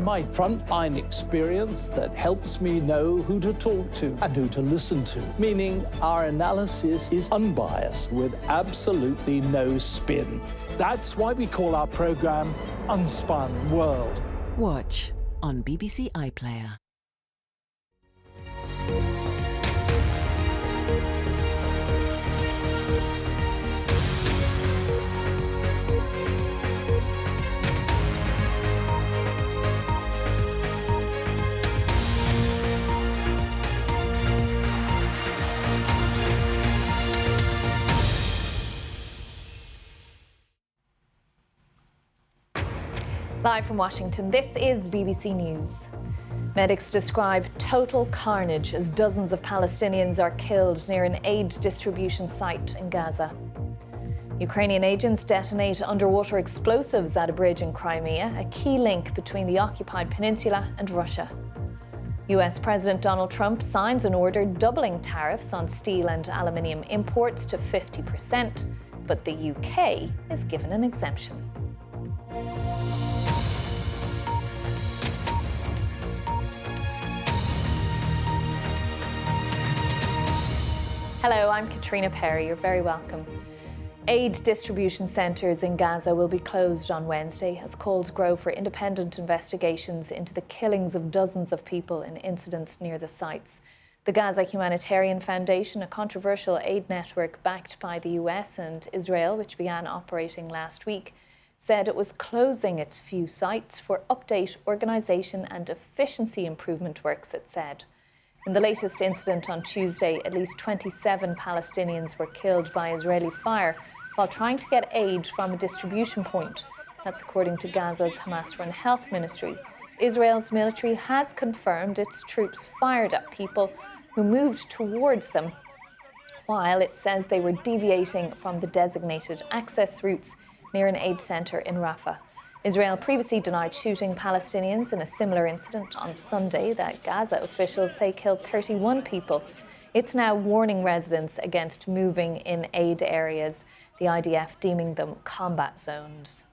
my frontline experience that helps me know who to talk to and who to listen to, meaning our analysis is unbiased with absolutely no spin. That's why we call our programme Unspun World. Watch on BBC iPlayer. Live from Washington, this is BBC News. Medics describe total carnage as dozens of Palestinians are killed near an aid distribution site in Gaza. Ukrainian agents detonate underwater explosives at a bridge in Crimea, a key link between the occupied peninsula and Russia. US President Donald Trump signs an order doubling tariffs on steel and aluminium imports to 50%, but the UK is given an exemption. Hello, I'm Caitríona Perry. You're very welcome. Aid distribution centres in Gaza will be closed on Wednesday as calls grow for independent investigations into the killings of dozens of people in incidents near the sites. The Gaza Humanitarian Foundation, a controversial aid network backed by the US and Israel, which began operating last week, said it was closing its few sites for update, organisation and efficiency improvement works, it said. In the latest incident on Tuesday, at least 27 Palestinians were killed by Israeli fire while trying to get aid from a distribution point. That's according to Gaza's Hamas-run health ministry. Israel's military has confirmed its troops fired at people who moved towards them, while it says they were deviating from the designated access routes near an aid centre in Rafah. Israel previously denied shooting Palestinians in a similar incident on Sunday that Gaza officials say killed 31 people. It's now warning residents against moving in aid areas, the IDF deeming them combat zones.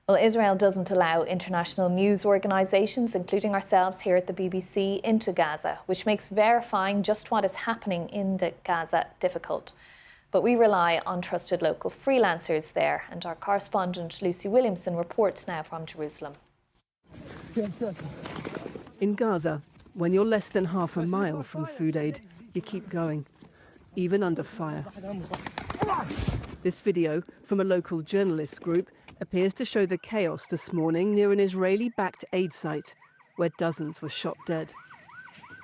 Well, Israel doesn't allow international news organisations, including ourselves here at the BBC, into Gaza, which makes verifying just what is happening in Gaza difficult. But we rely on trusted local freelancers there, and our correspondent Lucy Williamson reports now from Jerusalem. In Gaza, when you're less than half a mile from food aid, you keep going, even under fire. This video from a local journalists group appears to show the chaos this morning near an Israeli-backed aid site, where dozens were shot dead.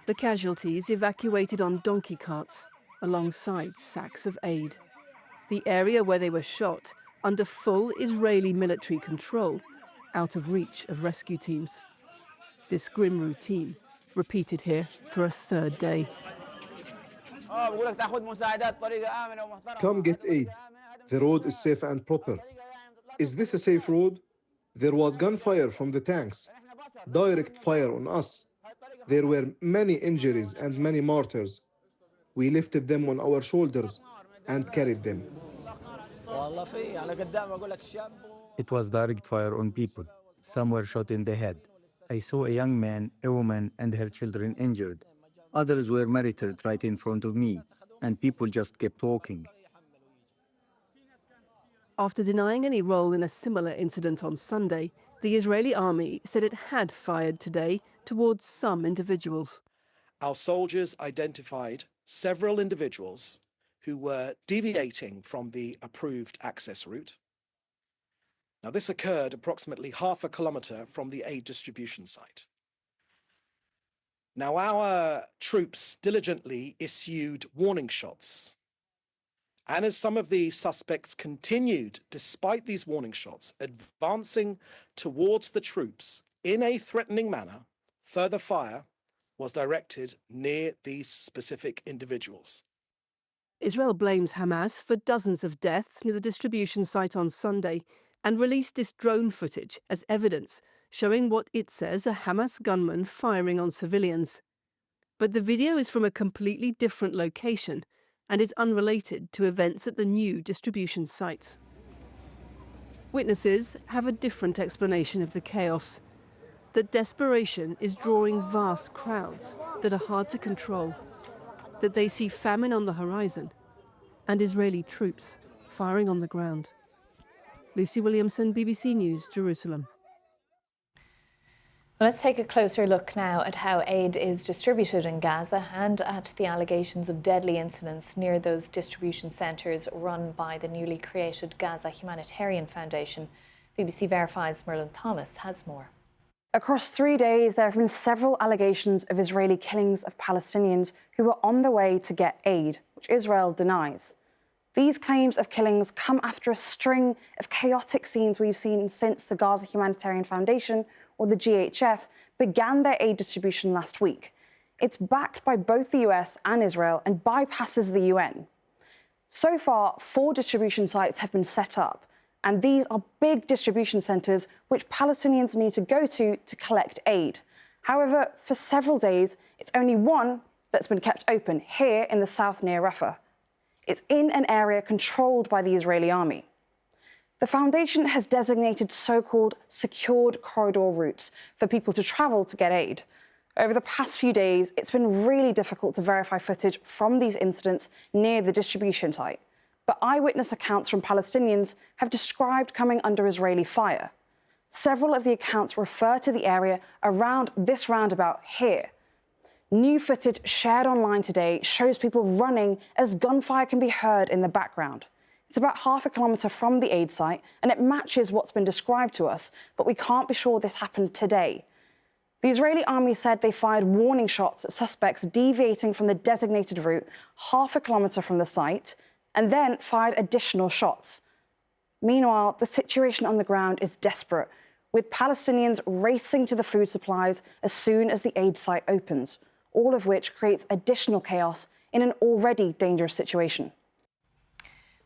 The casualties evacuated on donkey carts, alongside sacks of aid. The area where they were shot, under full Israeli military control, out of reach of rescue teams. This grim routine repeated here for a third day. Come get aid. The road is safe and proper. Is this a safe road? There was gunfire from the tanks. Direct fire on us. There were many injuries and many martyrs. We lifted them on our shoulders and carried them. It was direct fire on people. Some were shot in the head. I saw a young man, a woman, and her children injured. Others were murdered right in front of me, and people just kept walking. After denying any role in a similar incident on Sunday, the Israeli army said it had fired today towards some individuals. Our soldiers identified several individuals who were deviating from the approved access route. Now, this occurred approximately half a kilometre from the aid distribution site. Now, our troops diligently issued warning shots. And as some of the suspects continued, despite these warning shots, advancing towards the troops in a threatening manner, further fire was directed near these specific individuals. Israel blames Hamas for dozens of deaths near the distribution site on Sunday and released this drone footage as evidence showing what it says a Hamas gunman firing on civilians. But the video is from a completely different location and is unrelated to events at the new distribution sites. Witnesses have a different explanation of the chaos. that desperation is drawing vast crowds that are hard to control, that they see famine on the horizon and Israeli troops firing on the ground. Lucy Williamson, BBC News, Jerusalem. Well, let's take a closer look now at how aid is distributed in Gaza and at the allegations of deadly incidents near those distribution centres run by the newly created Gaza Humanitarian Foundation. BBC Verify's Merlin Thomas has more. Across 3 days, there have been several allegations of Israeli killings of Palestinians who were on the way to get aid, which Israel denies. These claims of killings come after a string of chaotic scenes we've seen since the Gaza Humanitarian Foundation, or the GHF, began their aid distribution last week. It's backed by both the US and Israel and bypasses the UN. So far, 4 distribution sites have been set up, and these are big distribution centres which Palestinians need to go to collect aid. However, for several days, it's only one that's been kept open here in the south near Rafah. It's in an area controlled by the Israeli army. The foundation has designated so-called secured corridor routes for people to travel to get aid. Over the past few days, it's been really difficult to verify footage from these incidents near the distribution site. But eyewitness accounts from Palestinians have described coming under Israeli fire. Several of the accounts refer to the area around this roundabout here. New footage shared online today shows people running as gunfire can be heard in the background. It's about half a kilometre from the aid site, and it matches what's been described to us, but we can't be sure this happened today. The Israeli army said they fired warning shots at suspects deviating from the designated route half a kilometre from the site, and then fired additional shots. Meanwhile, the situation on the ground is desperate, with Palestinians racing to the food supplies as soon as the aid site opens, all of which creates additional chaos in an already dangerous situation.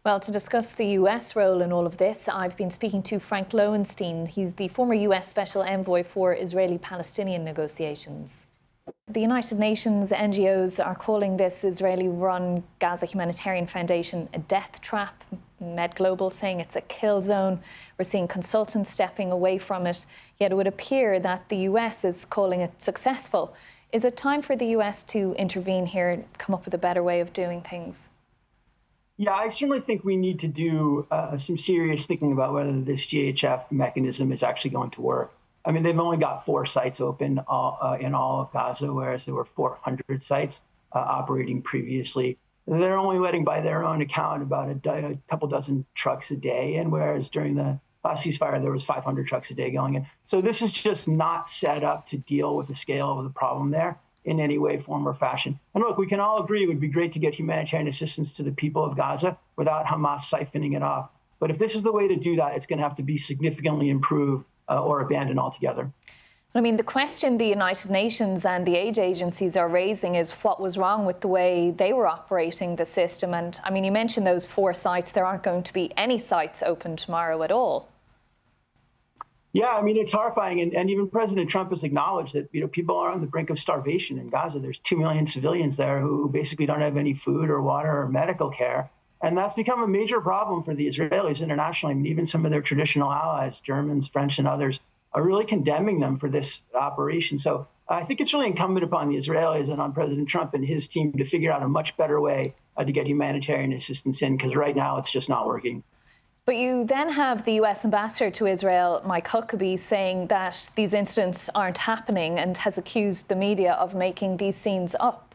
Well, to discuss the US role in all of this, I've been speaking to Frank Lowenstein. He's the former US Special Envoy for Israeli-Palestinian negotiations. The United Nations NGOs are calling this Israeli-run Gaza Humanitarian Foundation a death trap. Med Global saying it's a kill zone. We're seeing consultants stepping away from it. Yet it would appear that the US is calling it successful. Is it time for the US to intervene here and come up with a better way of doing things? Yeah, I certainly think we need to do some serious thinking about whether this GHF mechanism is actually going to work. I mean, they've only got 4 sites open in all of Gaza, whereas there were 400 sites operating previously. They're only letting, by their own account, about a couple dozen trucks a day, and whereas during the last ceasefire, there was 500 trucks a day going in. So this is just not set up to deal with the scale of the problem there in any way, form, or fashion. And look, we can all agree it would be great to get humanitarian assistance to the people of Gaza without Hamas siphoning it off. But if this is the way to do that, it's going to have to be significantly improved or abandoned altogether. I mean, the question the United Nations and the aid agencies are raising is what was wrong with the way they were operating the system. And I mean, you mentioned those 4 sites. There aren't going to be any sites open tomorrow at all. Yeah, I mean, it's horrifying. And even President Trump has acknowledged that, people are on the brink of starvation in Gaza. There's 2 million civilians there who basically don't have any food or water or medical care. And that's become a major problem for the Israelis internationally. I mean, even some of their traditional allies, Germans, French, and others, are really condemning them for this operation. So I think it's really incumbent upon the Israelis and on President Trump and his team to figure out a much better way to get humanitarian assistance in, because right now it's just not working. But you then have the US ambassador to Israel, Mike Huckabee, saying that these incidents aren't happening and has accused the media of making these scenes up.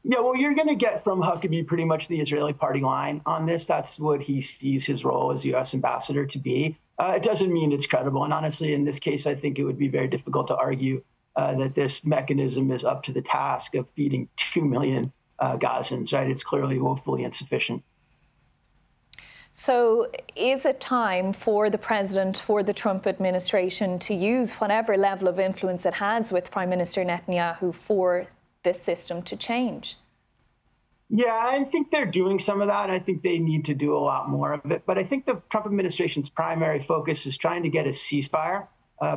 Yeah, well, you're going to get from Huckabee pretty much the Israeli party line on this. That's what he sees his role as U.S. ambassador to be. It doesn't mean it's credible. And honestly, in this case, I think it would be very difficult to argue that this mechanism is up to the task of feeding 2 million Gazans, right? It's clearly woefully insufficient. So is it time for the president, for the Trump administration to use whatever level of influence it has with Prime Minister Netanyahu for this system to change? Yeah, I think they're doing some of that. I think they need to do a lot more of it. But I think the Trump administration's primary focus is trying to get a ceasefire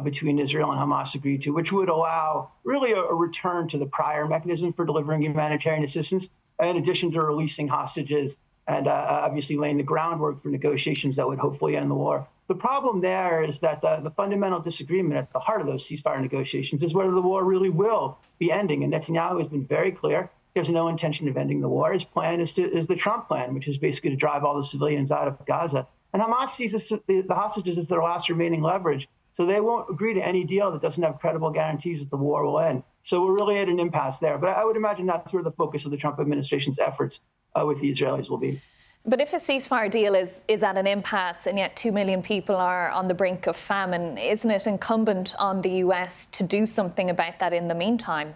between Israel and Hamas agreed to, which would allow really a return to the prior mechanism for delivering humanitarian assistance, in addition to releasing hostages and obviously laying the groundwork for negotiations that would hopefully end the war. The problem there is that the fundamental disagreement at the heart of those ceasefire negotiations is whether the war really will be ending. And Netanyahu has been very clear. He has no intention of ending the war. His plan is the Trump plan, which is basically to drive all the civilians out of Gaza. And Hamas sees the hostages as their last remaining leverage. So they won't agree to any deal that doesn't have credible guarantees that the war will end. So we're really at an impasse there. But I would imagine that's where the focus of the Trump administration's efforts with the Israelis will be. But if a ceasefire deal is at an impasse and yet 2 million people are on the brink of famine, isn't it incumbent on the US to do something about that in the meantime?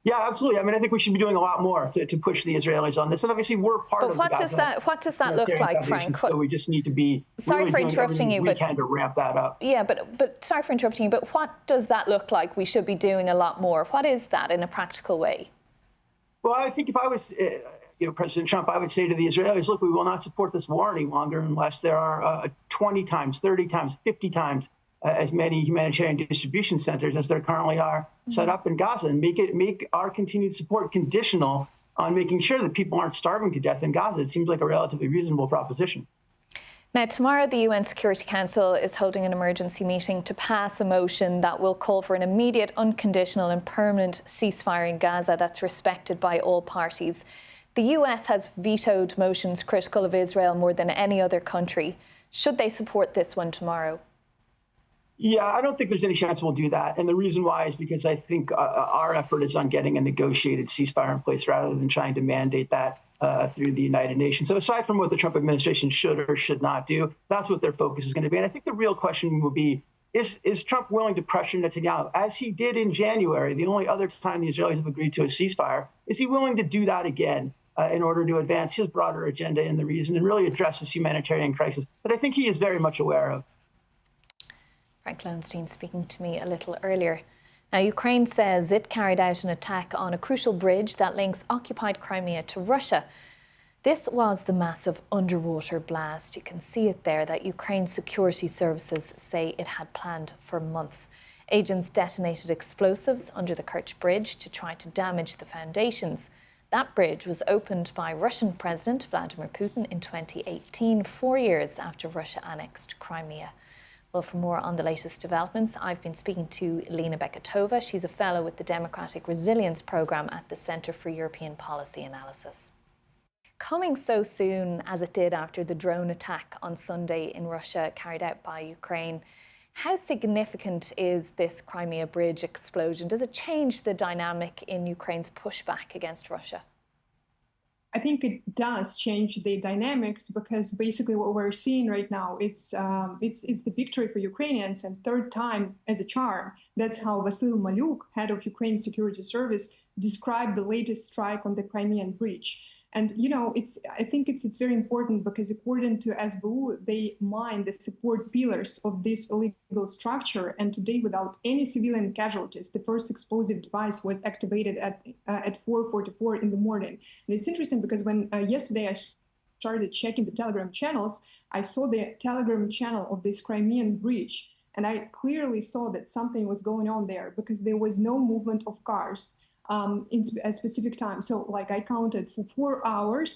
Yeah, absolutely. I mean, I think we should be doing a lot more to push the Israelis on this. And obviously, we're part of the Gaza. What does that look like, Frank? So we just need to be sorry for interrupting you, but to ramp that up. Yeah, but sorry for interrupting you. But what does that look like? We should be doing a lot more. What is that in a practical way? Well, I think if I was, President Trump, I would say to the Israelis, look, we will not support this war any longer unless there are 20 times, 30 times, 50 times as many humanitarian distribution centers as there currently are set up in Gaza, and make our continued support conditional on making sure that people aren't starving to death in Gaza. It seems like a relatively reasonable proposition. Now, tomorrow, the UN Security Council is holding an emergency meeting to pass a motion that will call for an immediate, unconditional and permanent ceasefire in Gaza that's respected by all parties. The US has vetoed motions critical of Israel more than any other country. Should they support this one tomorrow? Yeah, I don't think there's any chance we'll do that. And the reason why is because I think our effort is on getting a negotiated ceasefire in place rather than trying to mandate that through the United Nations. So aside from what the Trump administration should or should not do, that's what their focus is going to be. And I think the real question will be, is Trump willing to pressure Netanyahu, as he did in January, the only other time the Israelis have agreed to a ceasefire? Is he willing to do that again in order to advance his broader agenda in the region and really address this humanitarian crisis that I think he is very much aware of? Frank Lowenstein speaking to me a little earlier. Now, Ukraine says it carried out an attack on a crucial bridge that links occupied Crimea to Russia. This was the massive underwater blast. You can see it there that Ukraine's security services say it had planned for months. Agents detonated explosives under the Kerch Bridge to try to damage the foundations. That bridge was opened by Russian President Vladimir Putin in 2018, 4 years after Russia annexed Crimea. Well, for more on the latest developments, I've been speaking to Lena Beketova. She's a fellow with the Democratic Resilience Programme at the Centre for European Policy Analysis. Coming so soon as it did after the drone attack on Sunday in Russia carried out by Ukraine, how significant is this Crimea bridge explosion? Does it change the dynamic in Ukraine's pushback against Russia? I think it does change the dynamics, because basically what we're seeing right now, it's the victory for Ukrainians, and third time as a charm. That's how Vasyl Maluk, head of Ukraine's security service, described the latest strike on the Crimean bridge. And, I think it's very important, because according to SBU, they mine the support pillars of this illegal structure. And today, without any civilian casualties, the first explosive device was activated at 4:44 in the morning. And it's interesting because when yesterday I started checking the Telegram channels, I saw the Telegram channel of this Crimean bridge. And I clearly saw that something was going on there, because there was no movement of cars at specific time. So, like, I counted for 4 hours,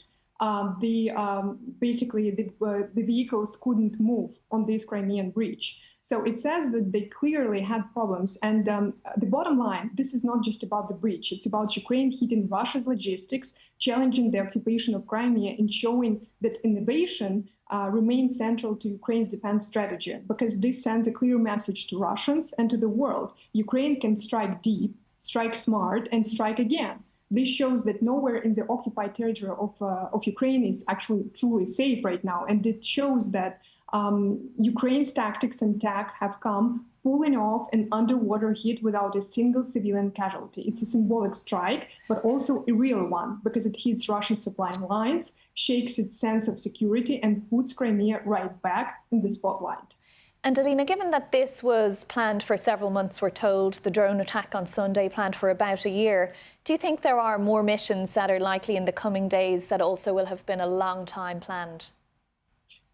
basically the vehicles couldn't move on this Crimean bridge. So it says that they clearly had problems. And the bottom line, this is not just about the bridge. It's about Ukraine hitting Russia's logistics, challenging the occupation of Crimea, and showing that innovation remains central to Ukraine's defense strategy, because this sends a clear message to Russians and to the world. Ukraine can strike deep, strike smart, and strike again. This shows that nowhere in the occupied territory of Ukraine is actually truly safe right now. And it shows that Ukraine's tactics and tech have come pulling off an underwater hit without a single civilian casualty. It's a symbolic strike, but also a real one, because it hits Russia's supply lines, shakes its sense of security, and puts Crimea right back in the spotlight. And Alina, given that this was planned for several months, we're told, the drone attack on Sunday planned for about a year, do you think there are more missions that are likely in the coming days that also will have been a long time planned?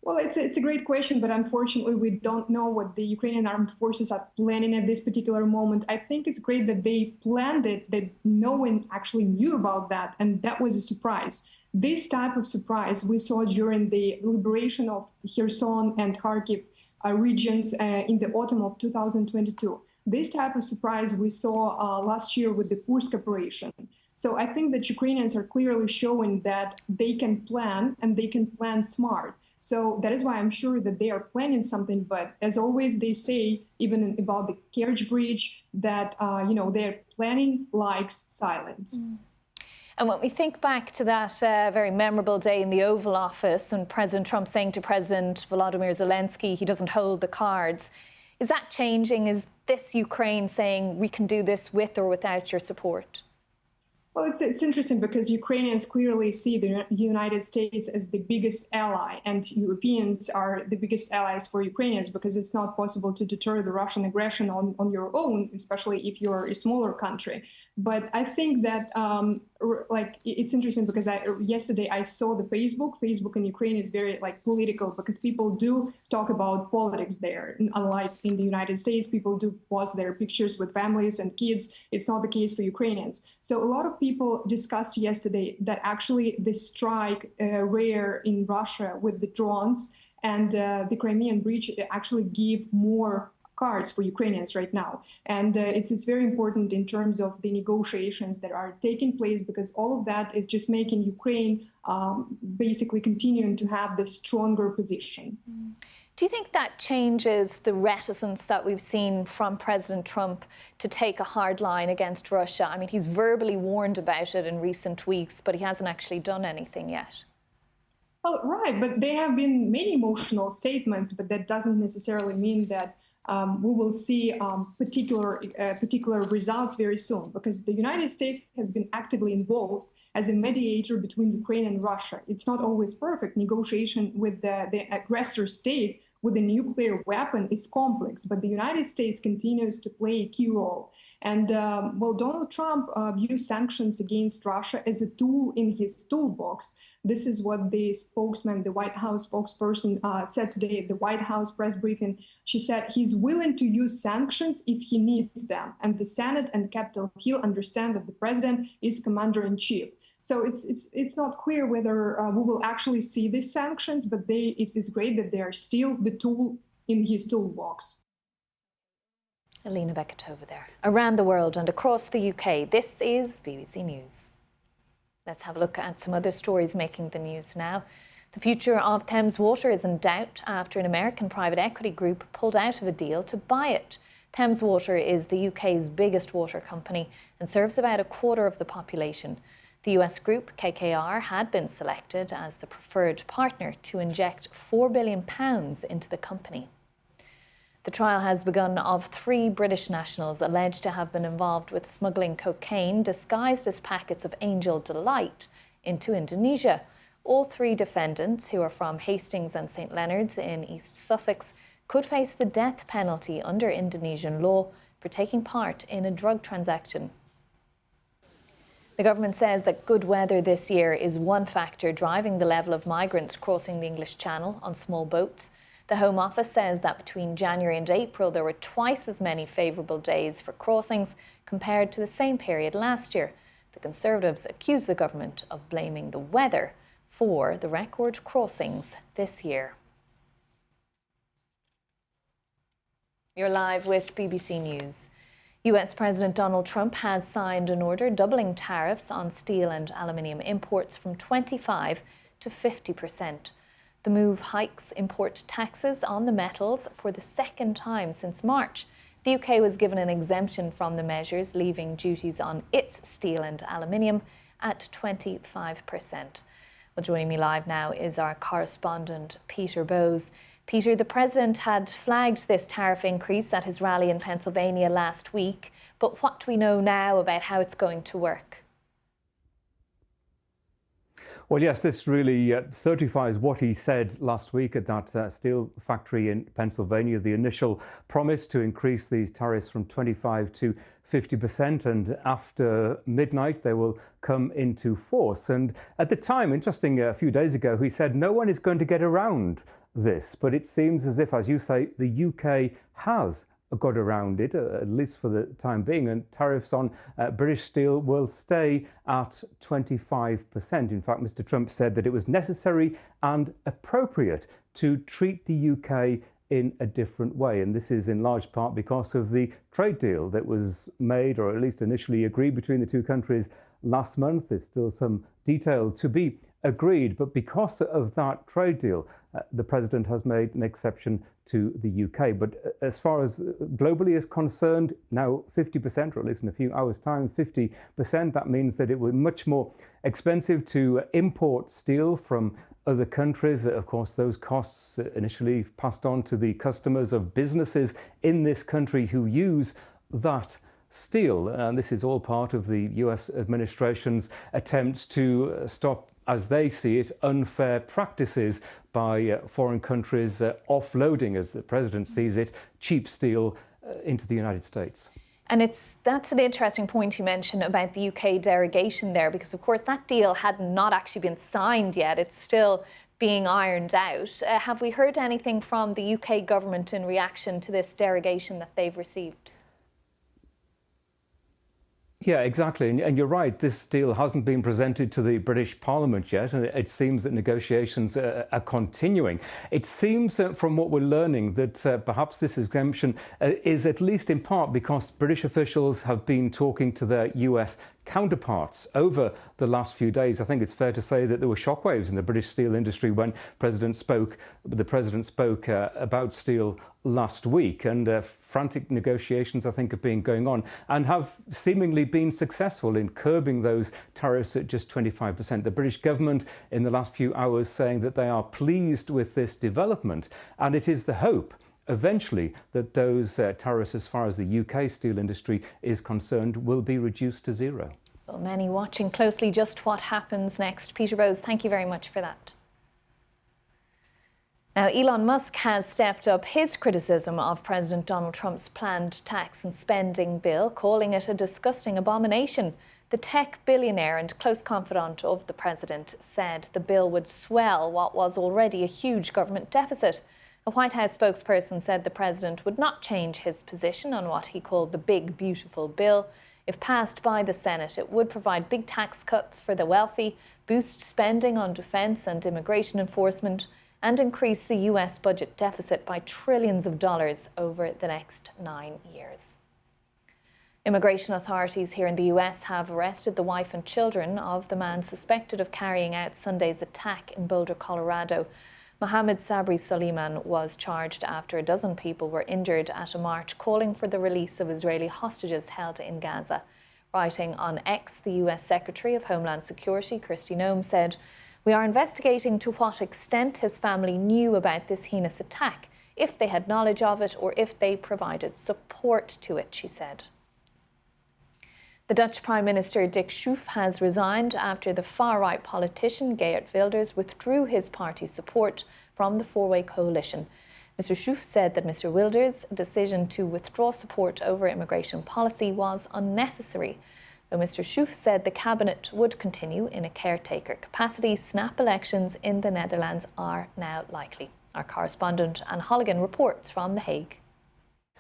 Well, it's a great question, but unfortunately, we don't know what the Ukrainian armed forces are planning at this particular moment. I think it's great that they planned it, that no one actually knew about that, and that was a surprise. This type of surprise we saw during the liberation of Kherson and Kharkiv regions in the autumn of 2022. This type of surprise we saw last year with the Kursk operation. So I think that Ukrainians are clearly showing that they can plan, and they can plan smart. So that is why I'm sure that they are planning something. But as always, they say, even about the Kerch Bridge, that their planning likes silence. And when we think back to that very memorable day in the Oval Office, and President Trump saying to President Volodymyr Zelensky he doesn't hold the cards, is that changing? Is this Ukraine saying we can do this with or without your support? Well, it's interesting because Ukrainians clearly see the United States as the biggest ally, and Europeans are the biggest allies for Ukrainians, because it's not possible to deter the Russian aggression on your own, especially if you're a smaller country. But I think that it's interesting because yesterday I saw the Facebook in Ukraine is very political, because people do talk about politics there. Unlike in the United States, people do post their pictures with families and kids. It's not the case for Ukrainians. So a lot of people discussed yesterday that actually the strike rare in Russia with the drones and the Crimean Bridge actually give more cards for Ukrainians right now. And it's very important in terms of the negotiations that are taking place, because all of that is just making Ukraine basically continuing to have the stronger position. Do you think that changes the reticence that we've seen from President Trump to take a hard line against Russia? I mean, he's verbally warned about it in recent weeks, but he hasn't actually done anything yet. Well, right, but there have been many emotional statements, but that doesn't necessarily mean that we will see particular results very soon, because the United States has been actively involved as a mediator between Ukraine and Russia. It's not always perfect. Negotiation with the aggressor state with a nuclear weapon is complex, but the United States continues to play a key role. And Donald Trump views sanctions against Russia as a tool in his toolbox. This is what the spokesman, the White House spokesperson, said today at the White House press briefing. She said he's willing to use sanctions if he needs them. And the Senate and Capitol Hill understand that the president is commander-in-chief. So it's not clear whether we will actually see these sanctions, but it is great that they are still the tool in his toolbox. Alina Beketova there. Around the world and across the UK, this is BBC News. Let's have a look at some other stories making the news now. The future of Thames Water is in doubt after an American private equity group pulled out of a deal to buy it. Thames Water is the UK's biggest water company and serves about a quarter of the population. The US group, KKR, had been selected as the preferred partner to inject £4 billion into the company. The trial has begun of 3 British nationals alleged to have been involved with smuggling cocaine disguised as packets of Angel Delight into Indonesia. All 3 defendants, who are from Hastings and St Leonards in East Sussex, could face the death penalty under Indonesian law for taking part in a drug transaction. The government says that good weather this year is one factor driving the level of migrants crossing the English Channel on small boats. The Home Office says that between January and April there were twice as many favourable days for crossings compared to the same period last year. The Conservatives accuse the government of blaming the weather for the record crossings this year. You're live with BBC News. US President Donald Trump has signed an order doubling tariffs on steel and aluminium imports from 25% to 50%. The move hikes import taxes on the metals for the second time since March. The UK was given an exemption from the measures, leaving duties on its steel and aluminium at 25%. Well, joining me live now is our correspondent, Peter Bowes. Peter, the President had flagged this tariff increase at his rally in Pennsylvania last week, but what do we know now about how it's going to work? Well, yes, this really certifies what he said last week at that steel factory in Pennsylvania, the initial promise to increase these tariffs from 25% to 50%, and after midnight they will come into force. And at the time, interesting, a few days ago, he said no one is going to get around this, but it seems as if, as you say, the UK has got around it, at least for the time being, and tariffs on British steel will stay at 25%. In fact, Mr. Trump said that it was necessary and appropriate to treat the UK in a different way. And this is in large part because of the trade deal that was made, or at least initially agreed, between the two countries last month. There's still some detail to be agreed, but because of that trade deal, the president has made an exception to the UK. But as far as globally is concerned, now 50%, or at least in a few hours' time, 50%, that means that it was much more expensive to import steel from other countries. Of course, those costs initially passed on to the customers of businesses in this country who use that steel. And this is all part of the US administration's attempts to stop, as they see it, unfair practices by foreign countries offloading, as the president sees it, cheap steel into the United States. And that's an interesting point you mentioned about the UK derogation there, because of course that deal had not actually been signed yet. It's still being ironed out. Have we heard anything from the UK government in reaction to this derogation that they've received? Yeah, exactly. And you're right, this deal hasn't been presented to the British Parliament yet, and it seems that negotiations are continuing. It seems from what we're learning that perhaps this exemption is at least in part because British officials have been talking to their US counterparts over the last few days. I think it's fair to say that there were shockwaves in the British steel industry when the president spoke about steel last week, and frantic negotiations, I think, have been going on and have seemingly been successful in curbing those tariffs at just 25%. The British government in the last few hours saying that they are pleased with this development, and it is the hope eventually that those tariffs, as far as the UK steel industry is concerned, will be reduced to zero. Well, many watching closely just what happens next. Peter Bowes, thank you very much for that. Now, Elon Musk has stepped up his criticism of President Donald Trump's planned tax and spending bill, calling it a disgusting abomination. The tech billionaire and close confidant of the president said the bill would swell what was already a huge government deficit. A White House spokesperson said the president would not change his position on what he called the big, beautiful bill. If passed by the Senate, it would provide big tax cuts for the wealthy, boost spending on defense and immigration enforcement, and increase the US budget deficit by trillions of dollars over the next 9 years. Immigration authorities here in the US have arrested the wife and children of the man suspected of carrying out Sunday's attack in Boulder, Colorado. Mohammed Sabri Soliman was charged after a dozen people were injured at a march calling for the release of Israeli hostages held in Gaza. Writing on X, the US Secretary of Homeland Security, Kristi Noem, said, "We are investigating to what extent his family knew about this heinous attack, if they had knowledge of it or if they provided support to it," she said. The Dutch Prime Minister Dick Schoof has resigned after the far-right politician Geert Wilders withdrew his party's support from the four-way coalition. Mr. Schoof said that Mr. Wilders' decision to withdraw support over immigration policy was unnecessary. Though Mr. Schoof said the cabinet would continue in a caretaker capacity, snap elections in the Netherlands are now likely. Our correspondent Anne Holligan reports from The Hague.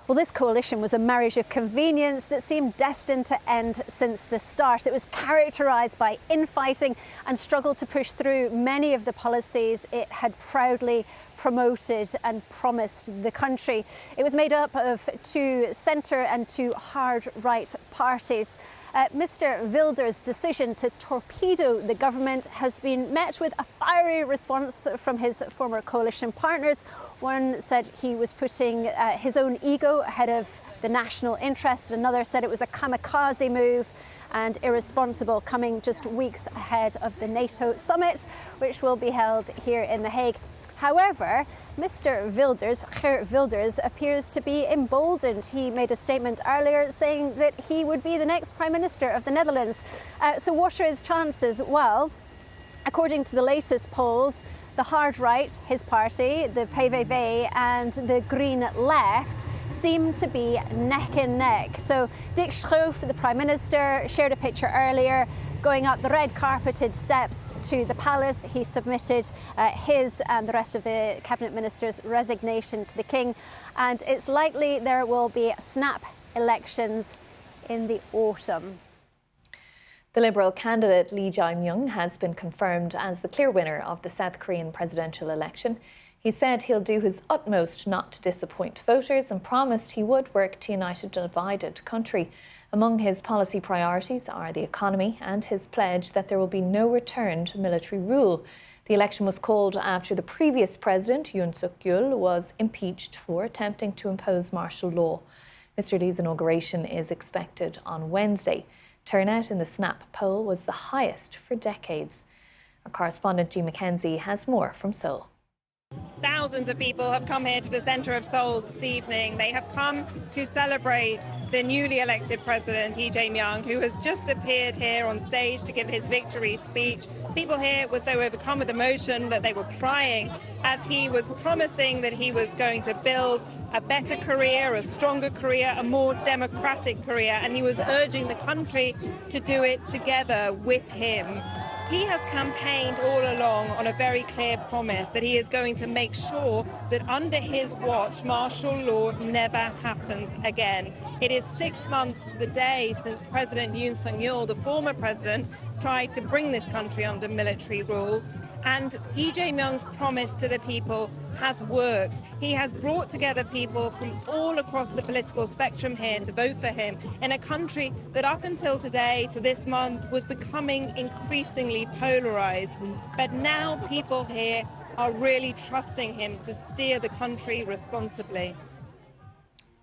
Well, this coalition was a marriage of convenience that seemed destined to end since the start. It was characterised by infighting and struggled to push through many of the policies it had proudly promoted and promised the country. It was made up of two centre and two hard right parties. Mr. Wilders' decision to torpedo the government has been met with a fiery response from his former coalition partners. One said he was putting his own ego ahead of the national interest. Another said it was a kamikaze move and irresponsible, coming just weeks ahead of the NATO summit, which will be held here in The Hague. However, Mr. Wilders, Geert Wilders, appears to be emboldened. He made a statement earlier saying that he would be the next Prime Minister of the Netherlands. So what are his chances? Well, according to the latest polls, the hard right, his party, the PVV and the Green Left seem to be neck and neck. So Dick Schoof, the Prime Minister, shared a picture earlier going up the red carpeted steps to the palace. He submitted his and the rest of the cabinet ministers' resignation to the king, and it's likely there will be snap elections in the autumn. The Liberal candidate Lee Jae-myung has been confirmed as the clear winner of the South Korean presidential election. He said he'll do his utmost not to disappoint voters and promised he would work to unite a divided country. Among his policy priorities are the economy and his pledge that there will be no return to military rule. The election was called after the previous president, Yoon Suk-yeol, was impeached for attempting to impose martial law. Mr. Lee's inauguration is expected on Wednesday. Turnout in the Snap poll was the highest for decades. Our correspondent Jean Mackenzie has more from Seoul. Thousands of people have come here to the centre of Seoul this evening. They have come to celebrate the newly elected president, Lee Jae-myung, who has just appeared here on stage to give his victory speech. People here were so overcome with emotion that they were crying as he was promising that he was going to build a better Korea, a stronger Korea, a more democratic Korea, and he was urging the country to do it together with him. He has campaigned all along on a very clear promise that he is going to make sure that under his watch, martial law never happens again. It is 6 months to the day since President Yoon Suk-yeol, the former president, tried to bring this country under military rule. And Lee Jae-myung's promise to the people has worked. He has brought together people from all across the political spectrum here to vote for him in a country that up until today, to this month, was becoming increasingly polarized. But now people here are really trusting him to steer the country responsibly.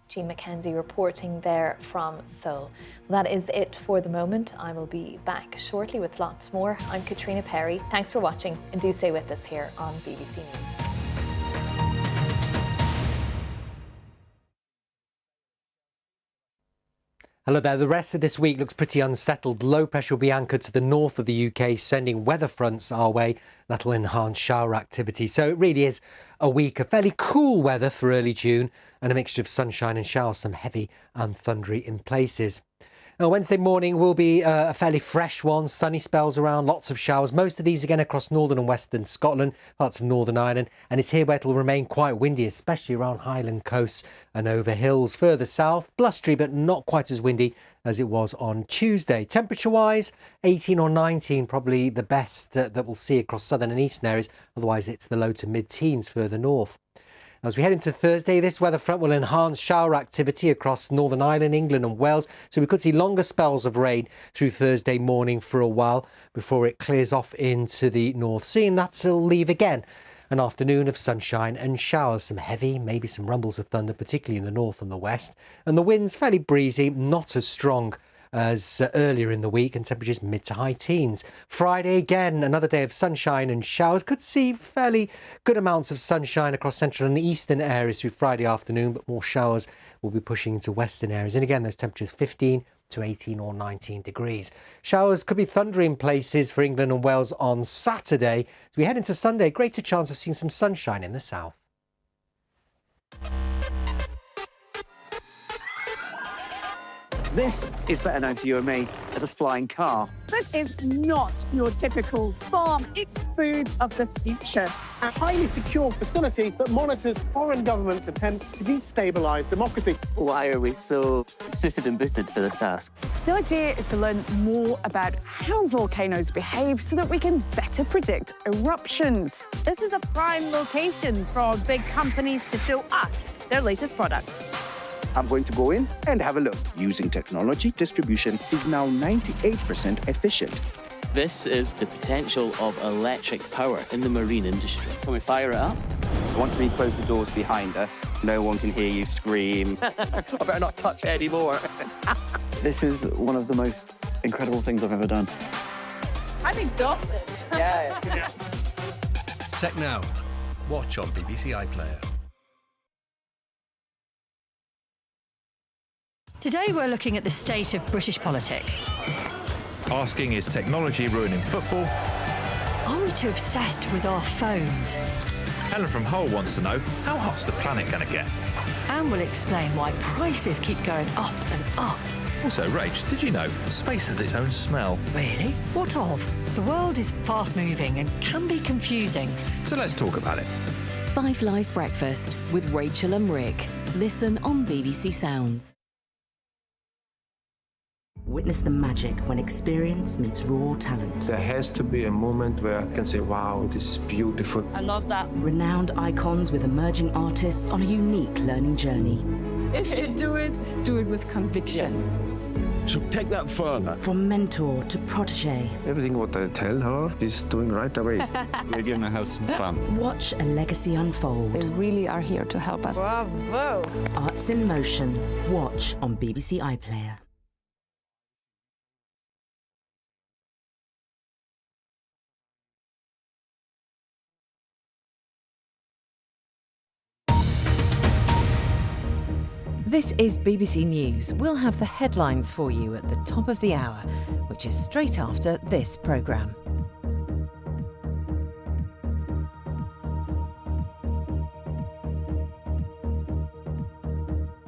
Jean Mackenzie reporting there from Seoul. Well, that is it for the moment. I will be back shortly with lots more. I'm Caitríona Perry. Thanks for watching and do stay with us here on BBC News. Hello there. The rest of this week looks pretty unsettled. Low pressure will be anchored to the north of the UK, sending weather fronts our way. That'll enhance shower activity. So it really is a week of fairly cool weather for early June and a mixture of sunshine and showers, some heavy and thundery in places. Now, Wednesday morning will be a fairly fresh one. Sunny spells around, lots of showers. Most of these again across northern and western Scotland, parts of Northern Ireland. And it's here where it will remain quite windy, especially around Highland coasts and over hills. Further south, blustery but not quite as windy as it was on Tuesday. Temperature-wise, 18 or 19, probably the best that we'll see across southern and eastern areas. Otherwise, it's the low to mid-teens further north. As we head into Thursday, this weather front will enhance shower activity across Northern Ireland, England and Wales. So we could see longer spells of rain through Thursday morning for a while before it clears off into the North Sea. And that'll leave again an afternoon of sunshine and showers. Some heavy, maybe some rumbles of thunder, particularly in the north and the west. And the wind's fairly breezy, not as strong as earlier in the week, and temperatures mid to high teens. Friday again, another day of sunshine and showers. Could see fairly good amounts of sunshine across central and eastern areas through Friday afternoon, but more showers will be pushing into western areas. And again, those temperatures 15 to 18 or 19 degrees. Showers could be thundery in places for England and Wales on Saturday. As we head into Sunday, greater chance of seeing some sunshine in the south. This is better known to you and me as a flying car. This is not your typical farm. It's food of the future. A highly secure facility that monitors foreign governments' attempts to destabilise democracy. Why are we so suited and booted for this task? The idea is to learn more about how volcanoes behave so that we can better predict eruptions. This is a prime location for big companies to show us their latest products. I'm going to go in and have a look. Using technology, distribution is now 98% efficient. This is the potential of electric power in the marine industry. Can we fire it up? Once we close the doors behind us, no one can hear you scream. I better not touch it anymore. This is one of the most incredible things I've ever done. I'm exhausted. Yeah. Tech Now. Watch on BBC iPlayer. Today we're looking at the state of British politics. Asking, is technology ruining football? Are we too obsessed with our phones? Helen from Hull wants to know, how hot's the planet going to get? And we'll explain why prices keep going up and up. Also, Rach, did you know space has its own smell? Really? What of? The world is fast-moving and can be confusing. So let's talk about it. 5 Live Breakfast with Rachel and Rick. Listen on BBC Sounds. Witness the magic when experience meets raw talent. There has to be a moment where I can say, wow, this is beautiful. I love that. Renowned icons with emerging artists on a unique learning journey. If you do it with conviction. So take that further. From mentor to protege. Everything what I tell her, she's doing right away. We're going to have some fun. Watch a legacy unfold. They really are here to help us. Bravo! Arts in Motion. Watch on BBC iPlayer. This is BBC News. We'll have the headlines for you at the top of the hour, which is straight after this programme.